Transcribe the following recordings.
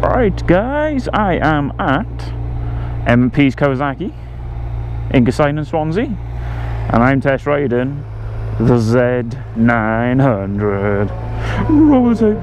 Right guys, I am at MP's Kawasaki in Conic, Swansea, and I'm test riding the Z900. Roll tape.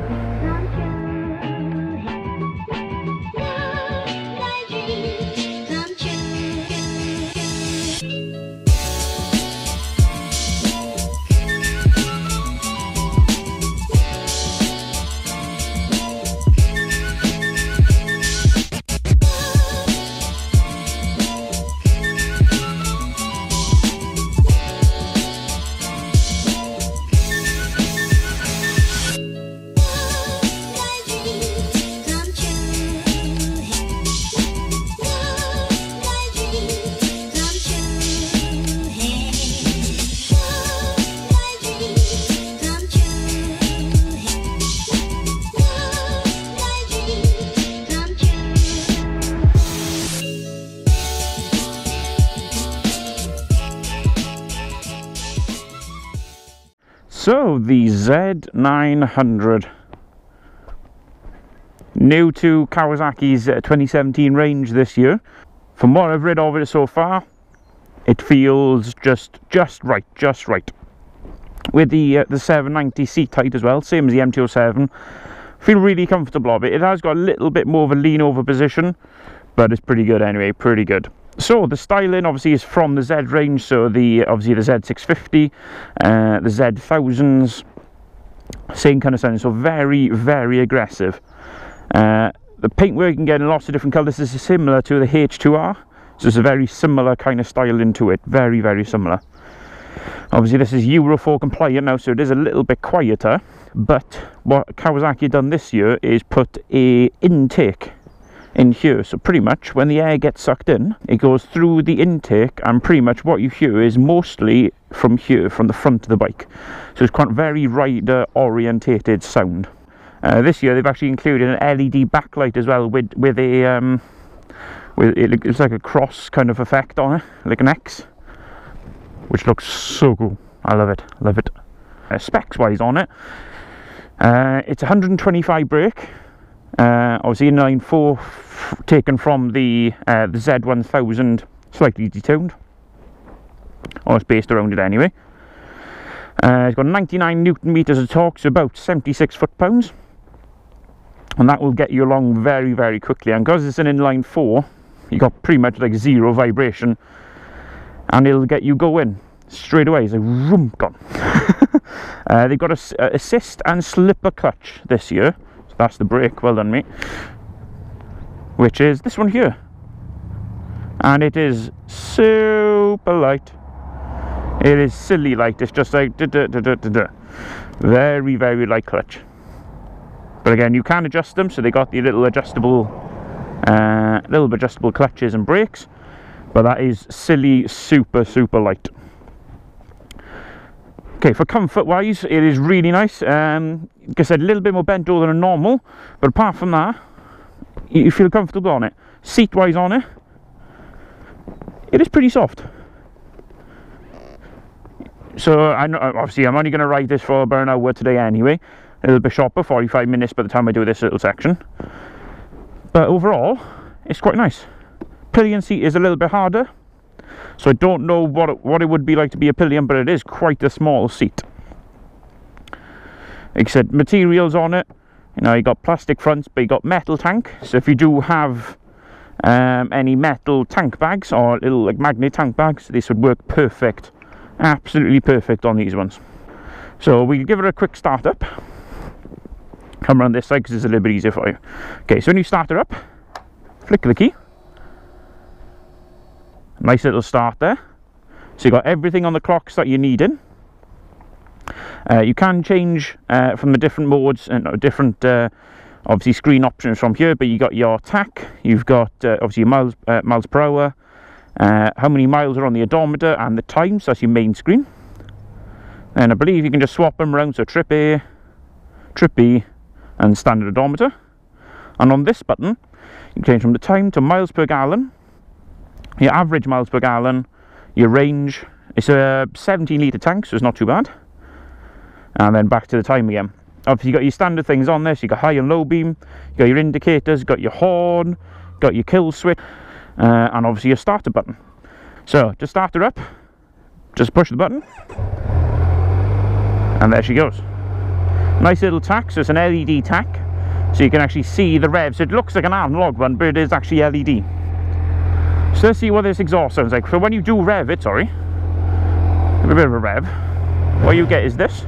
So the Z900, new to Kawasaki's 2017 range this year. From what I've read of it so far, it feels just right. With the 790 seat height as well, same as the MT-07. Feel really comfortable of it. It has got a little bit more of a lean over position, but it's pretty good anyway, pretty good. So the styling obviously is from the Z range, so obviously the Z650, the Z1000s, same kind of sound, so very aggressive. The paintwork you can get in lots of different colours. This is similar to the H2R, so it's a very similar kind of styling to it, very similar. Obviously this is Euro 4 compliant now, so it is a little bit quieter, but what Kawasaki done this year is put a intake in here, so pretty much when the air gets sucked in, it goes through the intake, and pretty much what you hear is mostly from here, from the front of the bike. So it's quite very rider orientated sound. This year they've actually included an LED backlight as well, with a it's like a cross kind of effect on it, like an X, which looks so cool. I love it. Specs wise on it, it's 125 brake. Obviously inline 4 taken from the Z1000, slightly detuned, or it's based around it anyway. It's got 99 Newton meters of torque, so about 76 foot-pounds, and that will get you along very quickly. And because it's an inline 4, you got pretty much like 0 vibration, and it'll get you going straight away. It's like vroom, gone. They've got a assist and slipper clutch this year. That's the brake, well done mate, which is this one here, and it is super light. It is silly light. It's just like very light clutch. But again, you can adjust them, so they got the little adjustable clutches and brakes, but that is silly super light. Okay, for comfort wise, it is really nice. Like I said, a little bit more bent over than normal, but apart from that, you feel comfortable on it. Seat wise on it, it is pretty soft. So I know, obviously I'm only going to ride this for about an hour today anyway, a little bit shorter, 45 minutes by the time I do this little section, but overall it's quite nice. Pillion seat is a little bit harder, so I don't know what it would be like to be a pillion, but it is quite a small seat. Like I said, materials on it, you know, you got plastic fronts, but you got metal tank. So if you do have any metal tank bags or little like magnet tank bags, this would work perfect, absolutely perfect on these ones. So we'll give it a quick start up. Come around this side because it's a little bit easier for you. Okay, so when you start it up, flick the key. Nice little start there. So you got everything on the clocks that you need in. You can change from the different modes and different obviously screen options from here, but you got your tack, you've got obviously your miles per hour, how many miles are on the odometer, and the time, so that's your main screen. And I believe you can just swap them around, so trip A, trip B, and standard odometer. And on this button you can change from the time to miles per gallon, your average miles per gallon, your range. It's a 17 litre tank, so it's not too bad. And then back to the time again. obviously you got your standard things on this. You got high and low beam, you got your indicators, got your horn, got your kill switch, and obviously your starter button. So to start her up, just push the button, and there she goes. Nice little tack, so it's an LED tack, so you can actually see the revs. It looks like an analog one, but it is actually LED. So let's see what this exhaust sounds like. So when you do rev it, sorry, a bit of a rev, what you get is this.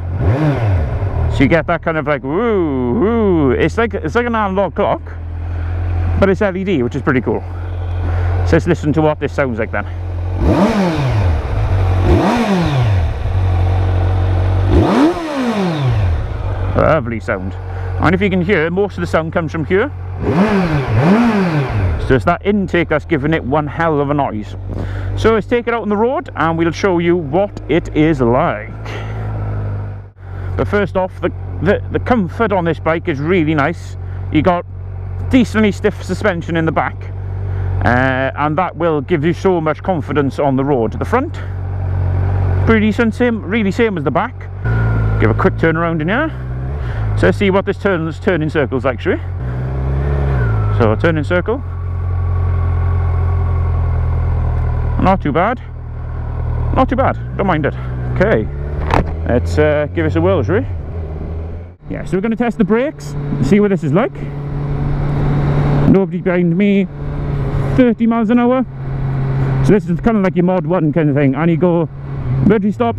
So you get that kind of like woo woo. It's like an analog clock, but it's LED, which is pretty cool. So let's listen to what this sounds like then. Lovely sound. And if you can hear, most of the sound comes from here. So it's that intake that's giving it one hell of a noise. So let's take it out on the road and we'll show you what it is like. But first off, the comfort on this bike is really nice. You got decently stiff suspension in the back, and that will give you so much confidence on the road. The front, pretty decent, really same as the back. Give a quick turn around in here. So let's see what this turn in circles like, shall we? So turn in circle. Not too bad. Not too bad. Don't mind it. Okay. Let's give us a whirl, shall we? Yeah, so we're going to test the brakes, see what this is like. Nobody behind me. 30 miles an hour. So this is kind of like your mod 1 kind of thing. And you go, emergency stop.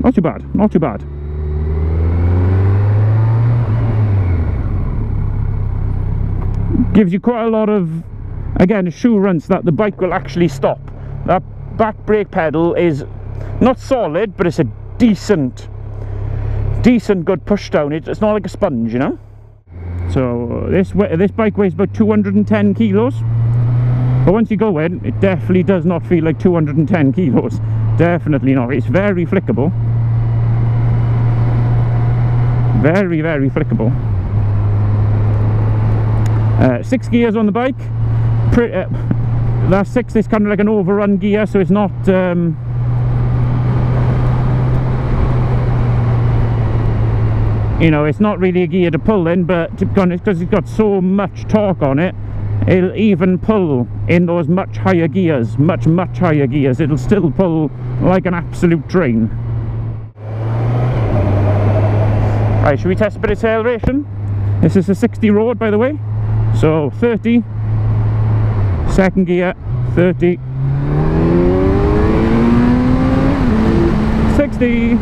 Not too bad. Not too bad. Gives you quite a lot of, again, assurance that the bike will actually stop. That back brake pedal is not solid, but it's a decent good push down. It's not like a sponge, you know. So this bike weighs about 210 kilos, but once you go in, it definitely does not feel like 210 kilos. Definitely not. It's very flickable, very flickable. 6 gears on the bike. That 6 is kind of like an overrun gear, so it's not you know, it's not really a gear to pull in, but because it's got so much torque on it, it'll even pull in those much higher gears, much higher gears. It'll still pull like an absolute train. Right, should we test a bit of acceleration? This is a 60 road, by the way. So 30, second gear, 30, 60.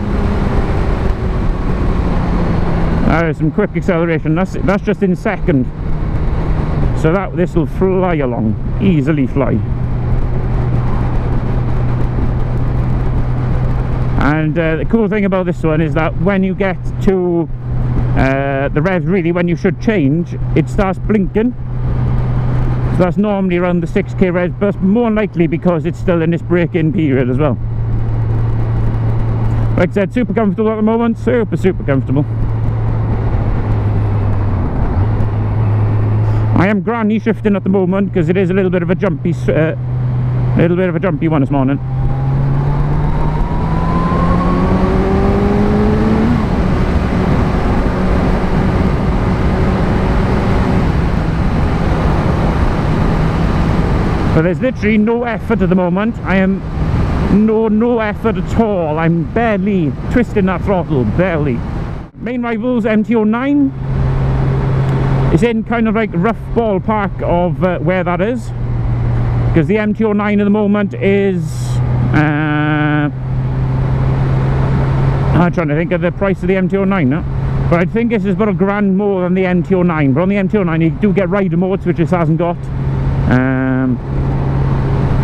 There's some quick acceleration. That's just in second. So this will fly along, easily fly. And the cool thing about this one is that when you get to the revs, really when you should change, it starts blinking. So that's normally around the 6k revs, but more likely because it's still in this break-in period as well. Like I said, super comfortable at the moment, super comfortable. I am granny shifting at the moment because it is a little bit of a jumpy one this morning. But there's literally no effort at the moment. I am no effort at all. I'm barely twisting that throttle, barely. Main rivals MT-09. It's in kind of like rough ballpark of where that is, because the MT-09 at the moment is I'm trying to think of the price of the MT-09 now, but I think this is about £1,000 more than the MT-09. But on the MT-09 you do get rider modes, which this hasn't got.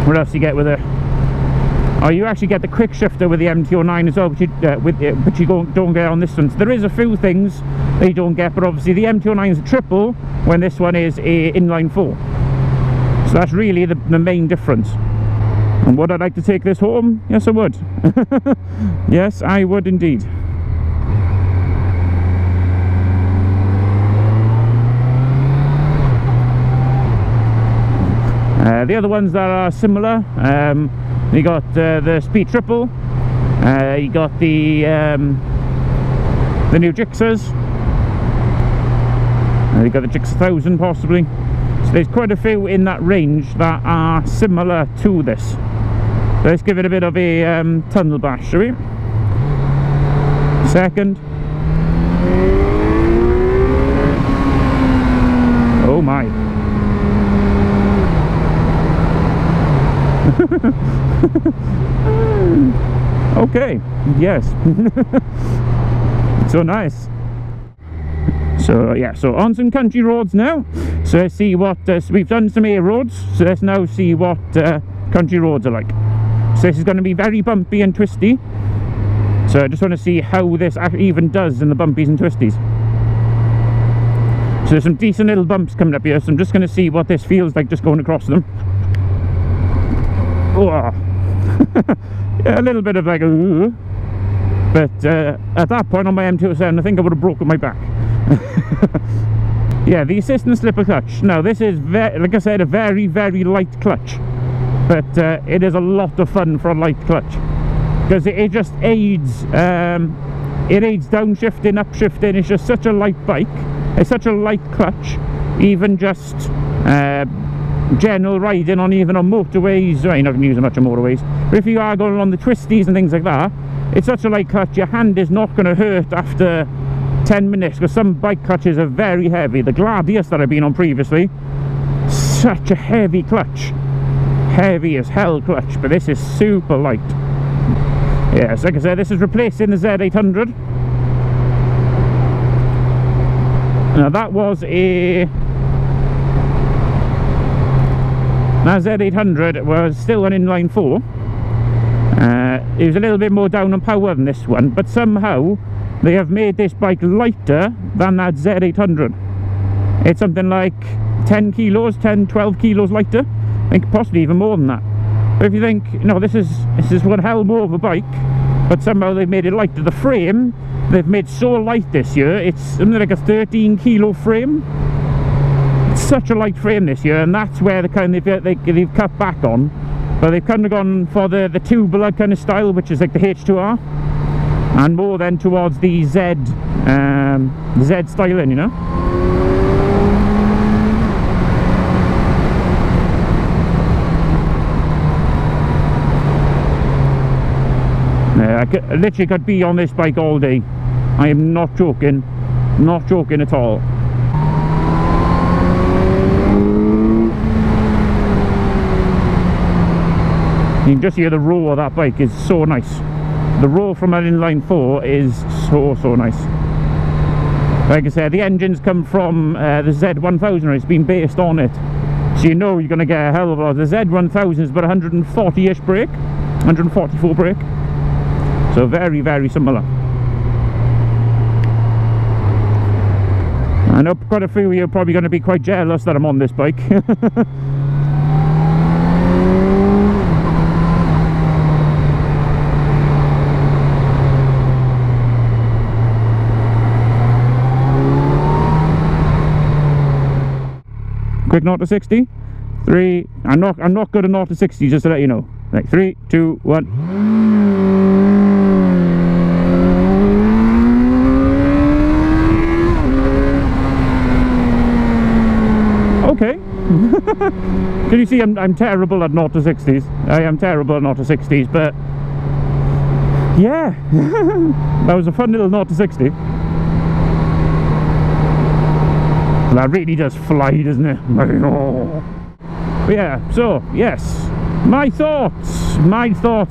What else do you get with it? Oh, you actually get the quick shifter with the MT-09 as well, but you don't get on this one. So there is a few things that you don't get, but obviously the MT-09 is a triple when this one is a inline 4. So that's really the main difference. And would I like to take this home? Yes, I would. Yes, I would indeed. The other ones that are similar, you got the speed triple, you got the the new Gixxers. They've got the Gixxer 1000 possibly. So there's quite a few in that range that are similar to this. Let's give it a bit of a tunnel bash, shall we? Second. Oh my. Okay, yes. So nice. So yeah, so on some country roads now. So let's see what we've done some air roads, so let's now see what country roads are like. So this is going to be very bumpy and twisty, so I just want to see how this even does in the bumpies and twisties. So there's some decent little bumps coming up here, so I'm just going to see what this feels like just going across them. Oh. Yeah, a little bit of like a but at that point on my M207 I think I would have broken my back. Yeah, the assistant slipper clutch. Now this is like I said, a very light clutch, but it is a lot of fun for a light clutch because it just aids downshifting, upshifting. It's just such a light bike, it's such a light clutch, even just general riding on even on motorways. Well, you're not going to use it much on motorways, but if you are going along the twisties and things like that, it's such a light clutch, your hand is not going to hurt after 10 minutes, because some bike clutches are very heavy. The Gladius that I've been on previously, such a heavy clutch, heavy as hell clutch, but this is super light. Yes, like I said, this is replacing the Z800. Now that was a... That Z800 was still an inline 4. It was a little bit more down on power than this one, but somehow they have made this bike lighter than that Z800. It's something like 10 kilos, 10, 12 kilos lighter. I think possibly even more than that. But if you think, you know, this is one hell more of a bike, but somehow they've made it lighter. The frame, they've made so light this year, it's something like a 13 kilo frame. It's such a light frame this year, and that's where they've cut back on. But they've kind of gone for the tubular kind of style, which is like the H2R, and more then towards the Z styling, you know. I literally could be on this bike all day. I am not joking at all. You can just hear the roar of that bike is so nice. The roar from an inline 4 is so nice. Like I said, the engines come from the Z1000, it's been based on it, so you know you're going to get a hell of a lot. The Z1000 is about 140-ish brake, 144 brake, so very similar. I know quite a few of you are probably going to be quite jealous that I'm on this bike. Quick 0 to 60. 3. I'm not good at 0 to 60, just to let you know. Like 3, 2, 1. Okay. Can you see I'm terrible at 0 to 60s? I am terrible at 0 to 60s, but yeah. That was a fun little 0 to 60. That really does fly, doesn't it? But yeah, so yes, my thoughts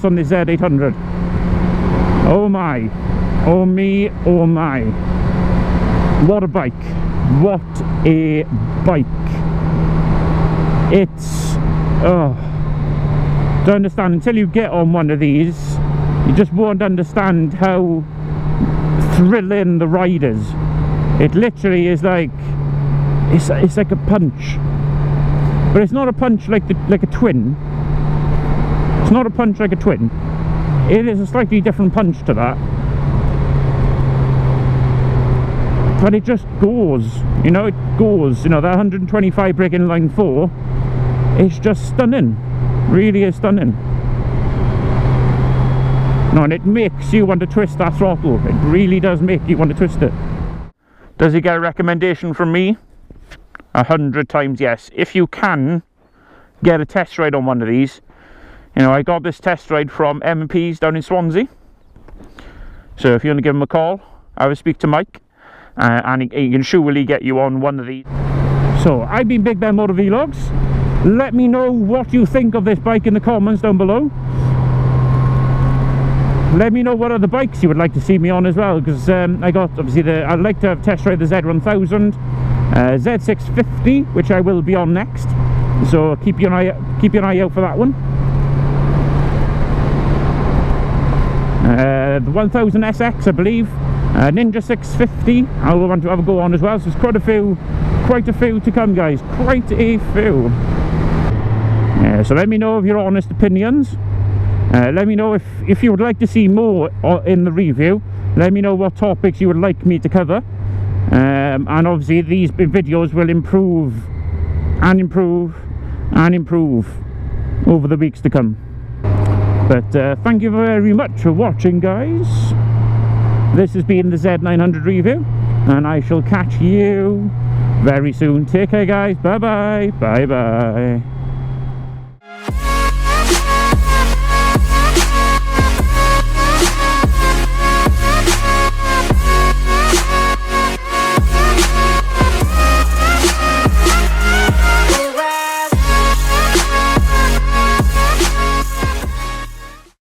on the Z800. Oh my, oh me, oh my, what a bike, what a bike. It's to understand, until you get on one of these, you just won't understand how thrilling the ride is. It literally is like, it's like a punch, but it's not a punch like a twin. It's not a punch like a twin. It is a slightly different punch to that, but it just goes. You know, it goes. You know, that 125 brake inline 4. It's just stunning. Really is stunning. No, and it makes you want to twist that throttle. It really does make you want to twist it. Does it get a recommendation from me? 100 times yes. If you can get a test ride on one of these, you know, I got this test ride from M&P's down in Swansea. So if you want to give them a call, I will speak to Mike, and he can surely get you on one of these. So I've been Big Ben Motor Vlogs. Let me know what you think of this bike in the comments down below. Let me know what other bikes you would like to see me on as well, because I got obviously I'd like to have test ride the Z1000, Z650, which I will be on next. So keep an eye out for that one. The 1000 SX, I believe, Ninja 650, I will want to have a go on as well. So there's quite a few to come, guys. Quite a few. So let me know of your honest opinions. Let me know if you would like to see more in the review. Let me know what topics you would like me to cover. And obviously these videos will improve and improve and improve over the weeks to come. But thank you very much for watching, guys. This has been the Z900 review, and I shall catch you very soon. Take care, guys. Bye bye. Bye bye.